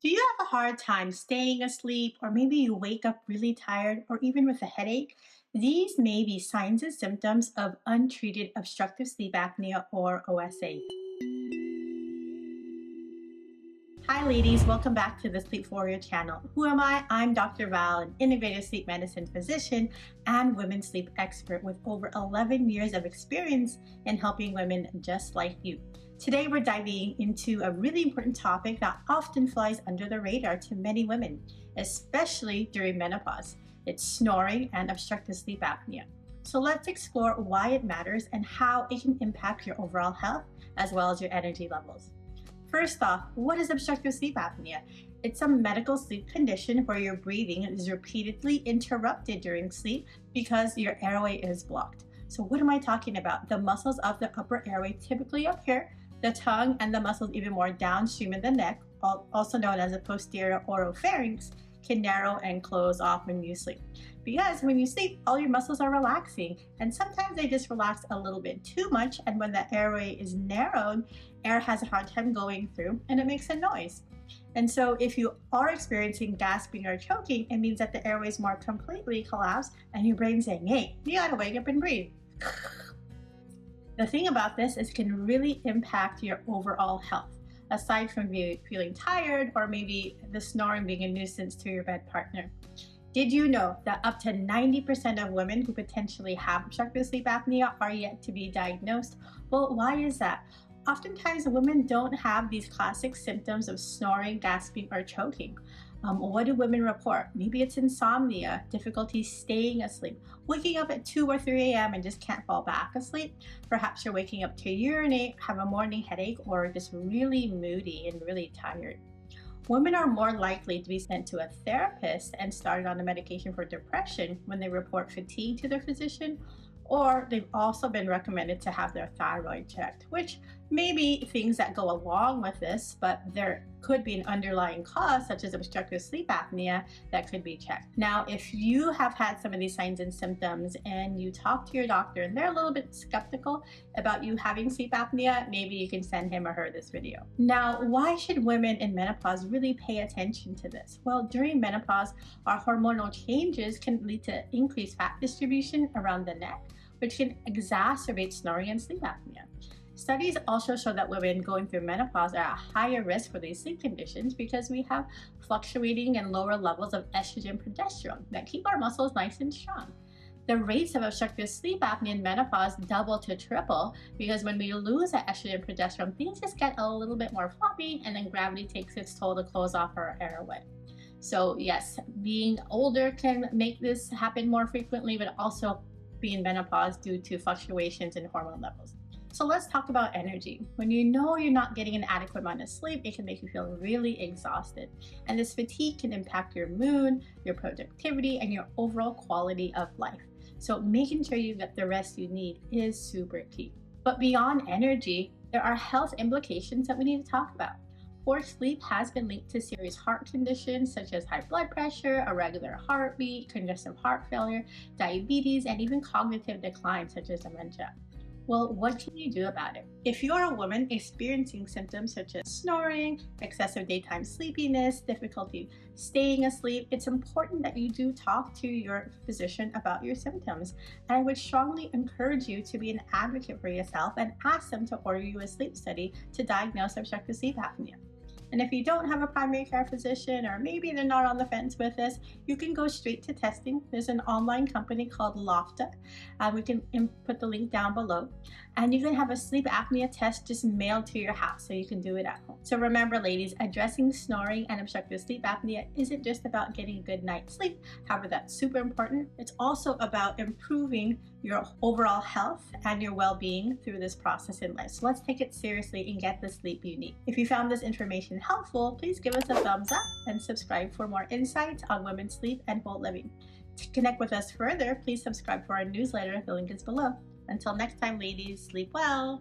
Do you have a hard time staying asleep, or maybe you wake up really tired or even with a headache? These may be signs and symptoms of untreated obstructive sleep apnea or OSA. Hi ladies, welcome back to the Sleep Warrior channel. Who am I? I'm Dr. Val, an integrative sleep medicine physician and women's sleep expert with over 11 years of experience in helping women just like you. Today we're diving into a really important topic that often flies under the radar to many women, especially during menopause. It's snoring and obstructive sleep apnea. So let's explore why it matters and how it can impact your overall health as well as your energy levels. First off, what is obstructive sleep apnea? It's a medical sleep condition where your breathing is repeatedly interrupted during sleep because your airway is blocked. So what am I talking about? The muscles of the upper airway, typically up here, the tongue, and the muscles even more downstream in the neck, also known as the posterior oropharynx, can narrow and close off when you sleep. Because when you sleep, all your muscles are relaxing, and sometimes they just relax a little bit too much, and when the airway is narrowed, air has a hard time going through and it makes a noise. And so if you are experiencing gasping or choking, it means that the airway is more completely collapsed and your brain's saying, hey, you gotta wake up and breathe. The thing about this is it can really impact your overall health, aside from feeling tired or maybe the snoring being a nuisance to your bed partner. Did you know that up to 90% of women who potentially have obstructive sleep apnea are yet to be diagnosed? Well, why is that? Oftentimes, women don't have these classic symptoms of snoring, gasping, or choking. What do women report? Maybe it's insomnia, difficulty staying asleep, waking up at 2 or 3 a.m. and just can't fall back asleep. Perhaps you're waking up to urinate, have a morning headache, or just really moody and really tired. Women are more likely to be sent to a therapist and started on a medication for depression when they report fatigue to their physician, or they've also been recommended to have their thyroid checked, which may be things that go along with this, but there could be an underlying cause such as obstructive sleep apnea that could be checked. Now, if you have had some of these signs and symptoms and you talk to your doctor and they're a little bit skeptical about you having sleep apnea, maybe you can send him or her this video. Now, why should women in menopause really pay attention to this? Well, during menopause, our hormonal changes can lead to increased fat distribution around the neck, which can exacerbate snoring and sleep apnea. Studies also show that women going through menopause are at higher risk for these sleep conditions because we have fluctuating and lower levels of estrogen and progesterone that keep our muscles nice and strong. The rates of obstructive sleep apnea in menopause double to triple because when we lose that estrogen and progesterone, things just get a little bit more floppy, and then gravity takes its toll to close off our airway. So yes, being older can make this happen more frequently, but also be in menopause due to fluctuations in hormone levels. So let's talk about energy. When you know you're not getting an adequate amount of sleep, it can make you feel really exhausted. And this fatigue can impact your mood, your productivity, and your overall quality of life. So making sure you get the rest you need is super key. But beyond energy, there are health implications that we need to talk about. Poor sleep has been linked to serious heart conditions such as high blood pressure, irregular heartbeat, congestive heart failure, diabetes, and even cognitive decline such as dementia. Well, what can you do about it? If you're a woman experiencing symptoms such as snoring, excessive daytime sleepiness, difficulty staying asleep, it's important that you do talk to your physician about your symptoms. And I would strongly encourage you to be an advocate for yourself and ask them to order you a sleep study to diagnose obstructive sleep apnea. And if you don't have a primary care physician, or maybe they're not on the fence with this, you can go straight to testing. There's an online company called Lofta. We can put the link down below. And you can have a sleep apnea test just mailed to your house so you can do it at home. So remember, ladies, addressing snoring and obstructive sleep apnea isn't just about getting a good night's sleep. However, that's super important. It's also about improving your overall health and your well-being through this process in life. So let's take it seriously and get the sleep you need. If you found this information helpful, please give us a thumbs up and subscribe for more insights on women's sleep and whole living. To connect with us further, please subscribe to our newsletter. The link is below. Until next time, ladies, sleep well.